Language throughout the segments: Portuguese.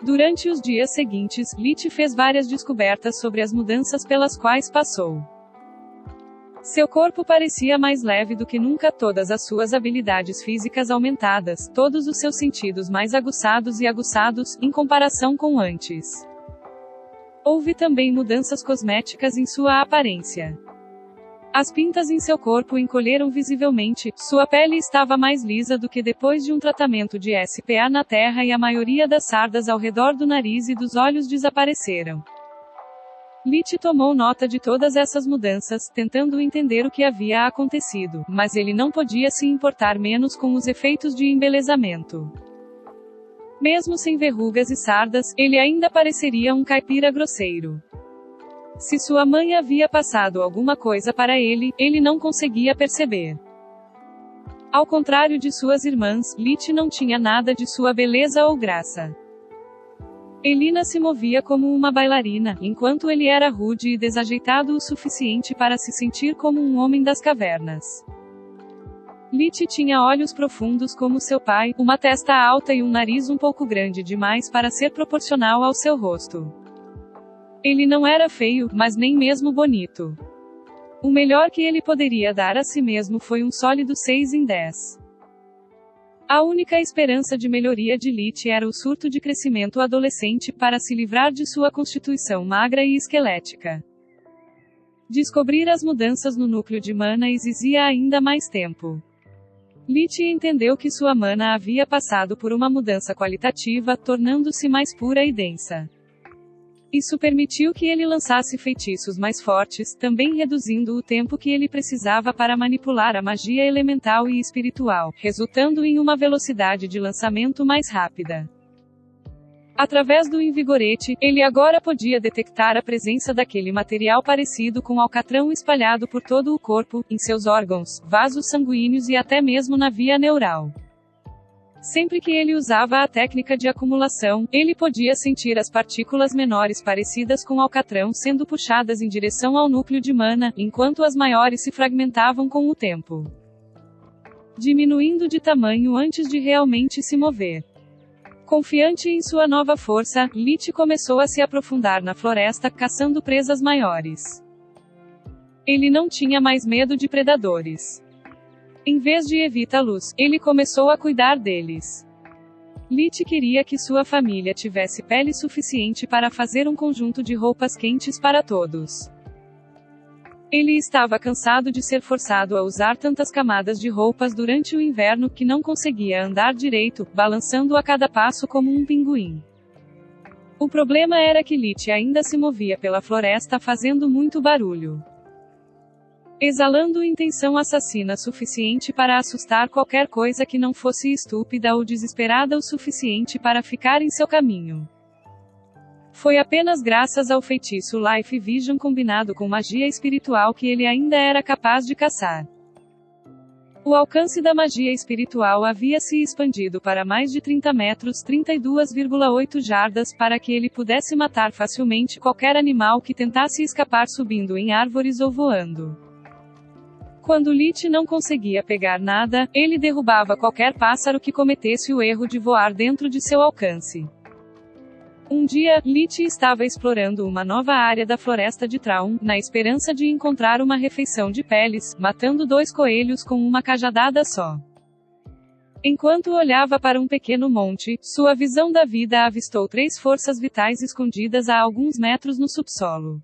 Durante os dias seguintes, Lit fez várias descobertas sobre as mudanças pelas quais passou. Seu corpo parecia mais leve do que nunca, todas as suas habilidades físicas aumentadas, todos os seus sentidos mais aguçados e aguçados, em comparação com antes. Houve também mudanças cosméticas em sua aparência. As pintas em seu corpo encolheram visivelmente, sua pele estava mais lisa do que depois de um tratamento de SPA na Terra e a maioria das sardas ao redor do nariz e dos olhos desapareceram. Lit tomou nota de todas essas mudanças, tentando entender o que havia acontecido, mas ele não podia se importar menos com os efeitos de embelezamento. Mesmo sem verrugas e sardas, ele ainda pareceria um caipira grosseiro. Se sua mãe havia passado alguma coisa para ele, ele não conseguia perceber. Ao contrário de suas irmãs, Lit não tinha nada de sua beleza ou graça. Elina se movia como uma bailarina, enquanto ele era rude e desajeitado o suficiente para se sentir como um homem das cavernas. Lit tinha olhos profundos como seu pai, uma testa alta e um nariz um pouco grande demais para ser proporcional ao seu rosto. Ele não era feio, mas nem mesmo bonito. O melhor que ele poderia dar a si mesmo foi um sólido 6 em 10. A única esperança de melhoria de Lit era o surto de crescimento adolescente para se livrar de sua constituição magra e esquelética. Descobrir as mudanças no núcleo de mana exigia ainda mais tempo. Lit entendeu que sua mana havia passado por uma mudança qualitativa, tornando-se mais pura e densa. Isso permitiu que ele lançasse feitiços mais fortes, também reduzindo o tempo que ele precisava para manipular a magia elemental e espiritual, resultando em uma velocidade de lançamento mais rápida. Através do invigorete, ele agora podia detectar a presença daquele material parecido com alcatrão espalhado por todo o corpo, em seus órgãos, vasos sanguíneos e até mesmo na via neural. Sempre que ele usava a técnica de acumulação, ele podia sentir as partículas menores parecidas com alcatrão sendo puxadas em direção ao núcleo de mana, enquanto as maiores se fragmentavam com o tempo, diminuindo de tamanho antes de realmente se mover. Confiante em sua nova força, Lit começou a se aprofundar na floresta, caçando presas maiores. Ele não tinha mais medo de predadores. Em vez de evitá-los, ele começou a cuidar deles. Lit queria que sua família tivesse pele suficiente para fazer um conjunto de roupas quentes para todos. Ele estava cansado de ser forçado a usar tantas camadas de roupas durante o inverno que não conseguia andar direito, balançando a cada passo como um pinguim. O problema era que Lit ainda se movia pela floresta fazendo muito barulho, exalando intenção assassina suficiente para assustar qualquer coisa que não fosse estúpida ou desesperada o suficiente para ficar em seu caminho. Foi apenas graças ao feitiço Life Vision combinado com magia espiritual que ele ainda era capaz de caçar. O alcance da magia espiritual havia se expandido para mais de 30 metros, 32,8 jardas, para que ele pudesse matar facilmente qualquer animal que tentasse escapar subindo em árvores ou voando. Quando Lit não conseguia pegar nada, ele derrubava qualquer pássaro que cometesse o erro de voar dentro de seu alcance. Um dia, Lit estava explorando uma nova área da floresta de Traum, na esperança de encontrar uma refeição de peles, matando 2 coelhos com uma cajadada só. Enquanto olhava para um pequeno monte, sua visão da vida avistou 3 forças vitais escondidas a alguns metros no subsolo.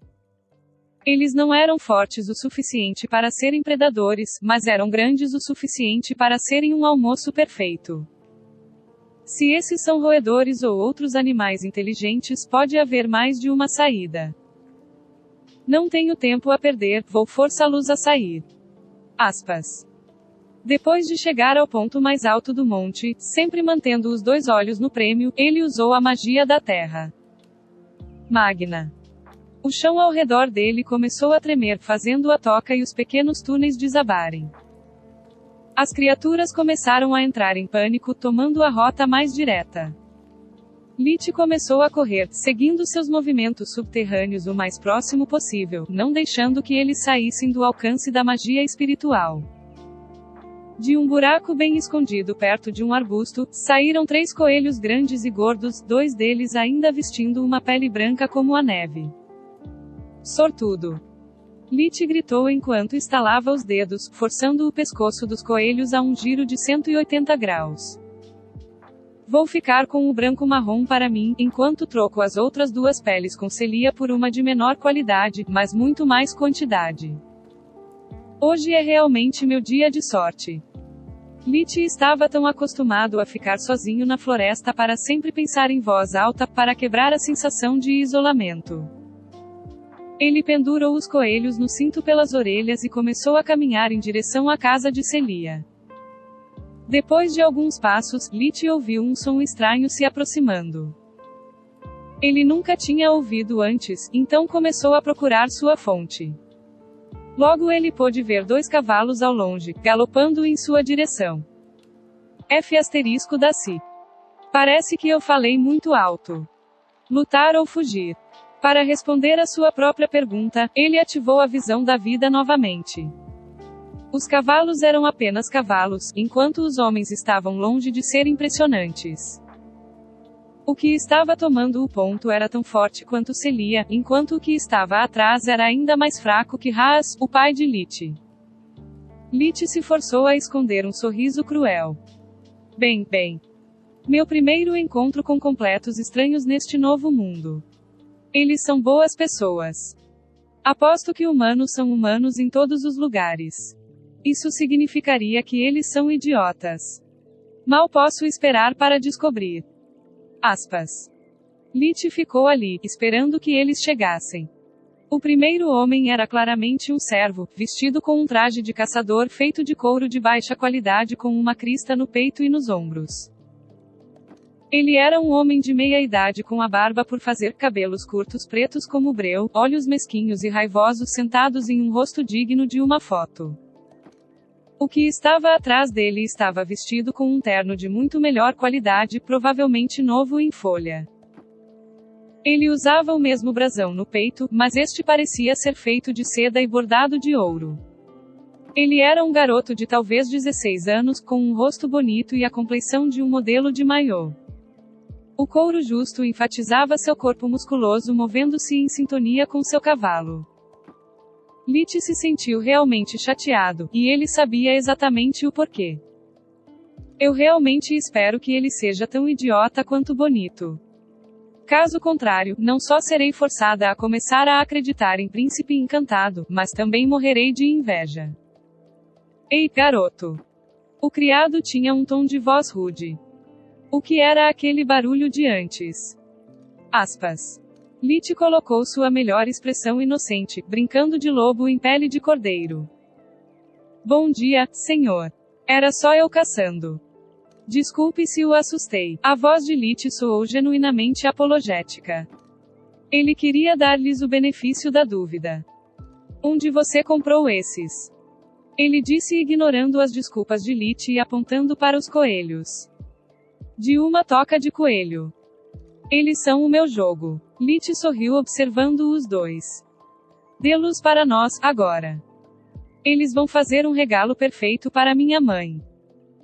Eles não eram fortes o suficiente para serem predadores, mas eram grandes o suficiente para serem um almoço perfeito. Se esses são roedores ou outros animais inteligentes, pode haver mais de uma saída. Não tenho tempo a perder, vou forçá-los a sair. Aspas. Depois de chegar ao ponto mais alto do monte, sempre mantendo os 2 olhos no prêmio, ele usou a magia da terra magna. O chão ao redor dele começou a tremer, fazendo a toca e os pequenos túneis desabarem. As criaturas começaram a entrar em pânico, tomando a rota mais direta. Lit começou a correr, seguindo seus movimentos subterrâneos o mais próximo possível, não deixando que eles saíssem do alcance da magia espiritual. De um buraco bem escondido perto de um arbusto, saíram 3 coelhos grandes e gordos, 2 deles ainda vestindo uma pele branca como a neve. Sortudo! Lit gritou enquanto estalava os dedos, forçando o pescoço dos coelhos a um giro de 180 graus. Vou ficar com o branco-marrom para mim, enquanto troco as outras 2 peles com Celia por uma de menor qualidade, mas muito mais quantidade. Hoje é realmente meu dia de sorte. Lit estava tão acostumado a ficar sozinho na floresta para sempre pensar em voz alta, para quebrar a sensação de isolamento. Ele pendurou os coelhos no cinto pelas orelhas e começou a caminhar em direção à casa de Celia. Depois de alguns passos, Lit ouviu um som estranho se aproximando. Ele nunca tinha ouvido antes, então começou a procurar sua fonte. Logo ele pôde ver 2 cavalos ao longe, galopando em sua direção. F****si. Parece que eu falei muito alto. Lutar ou fugir? Para responder à sua própria pergunta, ele ativou a visão da vida novamente. Os cavalos eram apenas cavalos, enquanto os homens estavam longe de ser impressionantes. O que estava tomando o ponto era tão forte quanto Celia, enquanto o que estava atrás era ainda mais fraco que Haas, o pai de Lit. Lit se forçou a esconder um sorriso cruel. Bem. Meu primeiro encontro com completos estranhos neste novo mundo. Eles são boas pessoas. Aposto que humanos são humanos em todos os lugares. Isso significaria que eles são idiotas. Mal posso esperar para descobrir. Aspas. Lit ficou ali, esperando que eles chegassem. O primeiro homem era claramente um servo, vestido com um traje de caçador feito de couro de baixa qualidade com uma crista no peito e nos ombros. Ele era um homem de meia-idade com a barba por fazer, cabelos curtos pretos como breu, olhos mesquinhos e raivosos sentados em um rosto digno de uma foto. O que estava atrás dele estava vestido com um terno de muito melhor qualidade, provavelmente novo em folha. Ele usava o mesmo brasão no peito, mas este parecia ser feito de seda e bordado de ouro. Ele era um garoto de talvez 16 anos, com um rosto bonito e a compleição de um modelo de maiô. O couro justo enfatizava seu corpo musculoso movendo-se em sintonia com seu cavalo. Lit se sentiu realmente chateado, e ele sabia exatamente o porquê. Eu realmente espero que ele seja tão idiota quanto bonito. Caso contrário, não só serei forçada a começar a acreditar em Príncipe Encantado, mas também morrerei de inveja. Ei, garoto! O criado tinha um tom de voz rude. O que era aquele barulho de antes? Aspas. Lit colocou sua melhor expressão inocente, brincando de lobo em pele de cordeiro. Bom dia, senhor. Era só eu caçando. Desculpe se o assustei. A voz de Lit soou genuinamente apologética. Ele queria dar-lhes o benefício da dúvida. Onde você comprou esses? Ele disse ignorando as desculpas de Lit e apontando para os coelhos. De uma toca de coelho. Eles são o meu jogo. Lit sorriu observando os 2. Dê-los para nós, agora. Eles vão fazer um regalo perfeito para minha mãe.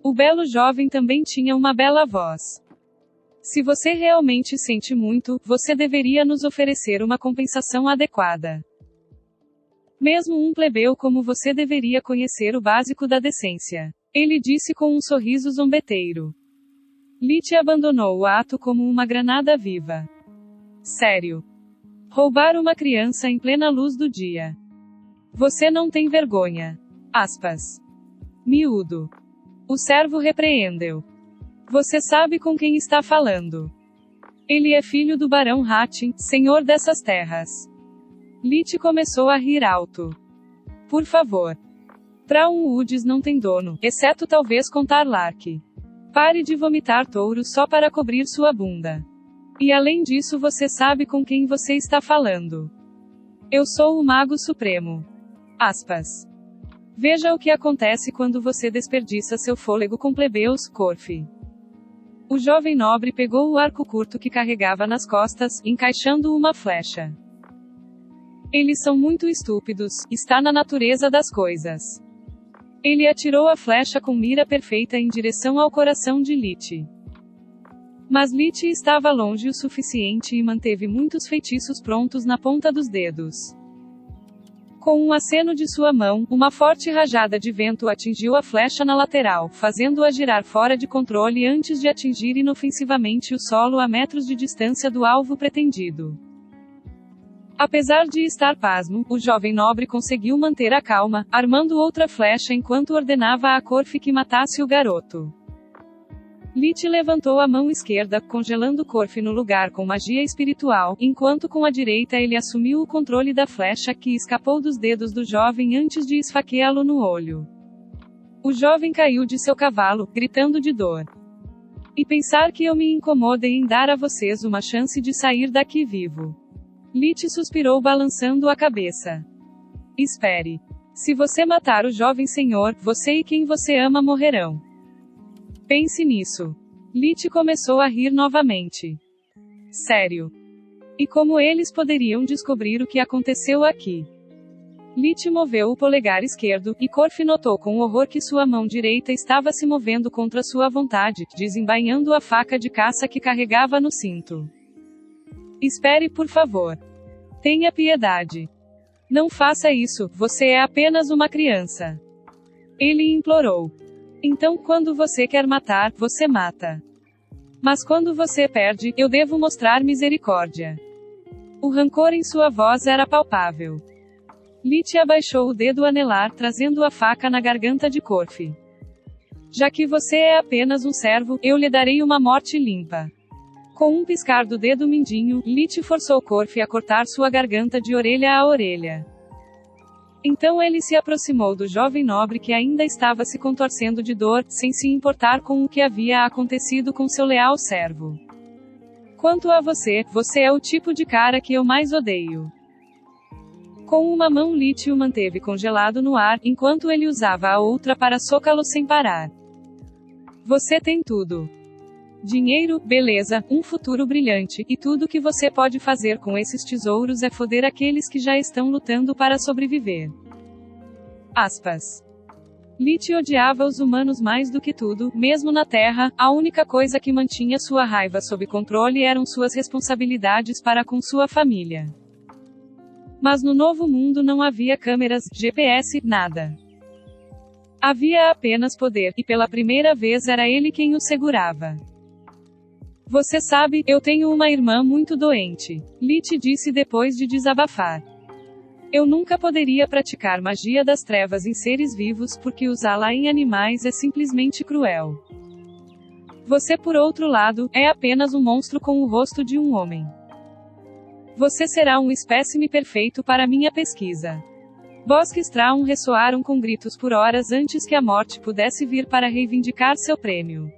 O belo jovem também tinha uma bela voz. Se você realmente sente muito, você deveria nos oferecer uma compensação adequada. Mesmo um plebeu como você deveria conhecer o básico da decência. Ele disse com um sorriso zombeteiro. Lit abandonou o ato como uma granada viva. Sério. Roubar uma criança em plena luz do dia. Você não tem vergonha. Aspas. Miúdo. O servo repreendeu. Você sabe com quem está falando. Ele é filho do Barão Hattin, senhor dessas terras. Lit começou a rir alto. Por favor. Traum Woods não tem dono, exceto talvez contar Lark. Pare de vomitar touro só para cobrir sua bunda. E além disso você sabe com quem você está falando. Eu sou o Mago Supremo. Aspas. Veja o que acontece quando você desperdiça seu fôlego com plebeus, Corfi. O jovem nobre pegou o arco curto que carregava nas costas, encaixando uma flecha. Eles são muito estúpidos, está na natureza das coisas. Ele atirou a flecha com mira perfeita em direção ao coração de Lich. Mas Lich estava longe o suficiente e manteve muitos feitiços prontos na ponta dos dedos. Com um aceno de sua mão, uma forte rajada de vento atingiu a flecha na lateral, fazendo-a girar fora de controle antes de atingir inofensivamente o solo a metros de distância do alvo pretendido. Apesar de estar pasmo, o jovem nobre conseguiu manter a calma, armando outra flecha enquanto ordenava a Corfi que matasse o garoto. Lich levantou a mão esquerda, congelando Corfi no lugar com magia espiritual, enquanto com a direita ele assumiu o controle da flecha que escapou dos dedos do jovem antes de esfaqueá-lo no olho. O jovem caiu de seu cavalo, gritando de dor. E pensar que eu me incomodei em dar a vocês uma chance de sair daqui vivo. Lich suspirou balançando a cabeça. Espere. Se você matar o jovem senhor, você e quem você ama morrerão. Pense nisso. Lich começou a rir novamente. Sério. E como eles poderiam descobrir o que aconteceu aqui? Lich moveu o polegar esquerdo, e Corfi notou com horror que sua mão direita estava se movendo contra sua vontade, desembainhando a faca de caça que carregava no cinto. Espere, por favor. Tenha piedade. Não faça isso, você é apenas uma criança. Ele implorou. Então, quando você quer matar, você mata. Mas quando você perde, eu devo mostrar misericórdia. O rancor em sua voz era palpável. Lich abaixou o dedo anelar, trazendo a faca na garganta de Corfi. Já que você é apenas um servo, eu lhe darei uma morte limpa. Com um piscar do dedo mindinho, Lich forçou Corfi a cortar sua garganta de orelha a orelha. Então ele se aproximou do jovem nobre que ainda estava se contorcendo de dor, sem se importar com o que havia acontecido com seu leal servo. Quanto a você, você é o tipo de cara que eu mais odeio. Com uma mão Lich o manteve congelado no ar, enquanto ele usava a outra para socá-lo sem parar. Você tem tudo. Dinheiro, beleza, um futuro brilhante, e tudo que você pode fazer com esses tesouros é foder aqueles que já estão lutando para sobreviver. Aspas. Lich odiava os humanos mais do que tudo, mesmo na Terra, a única coisa que mantinha sua raiva sob controle eram suas responsabilidades para com sua família. Mas no Novo Mundo não havia câmeras, GPS, nada. Havia apenas poder, e pela primeira vez era ele quem o segurava. Você sabe, eu tenho uma irmã muito doente. Lich disse depois de desabafar. Eu nunca poderia praticar magia das trevas em seres vivos porque usá-la em animais é simplesmente cruel. Você, por outro lado, é apenas um monstro com o rosto de um homem. Você será um espécime perfeito para minha pesquisa. Bosque Strawn ressoaram com gritos por horas antes que a morte pudesse vir para reivindicar seu prêmio.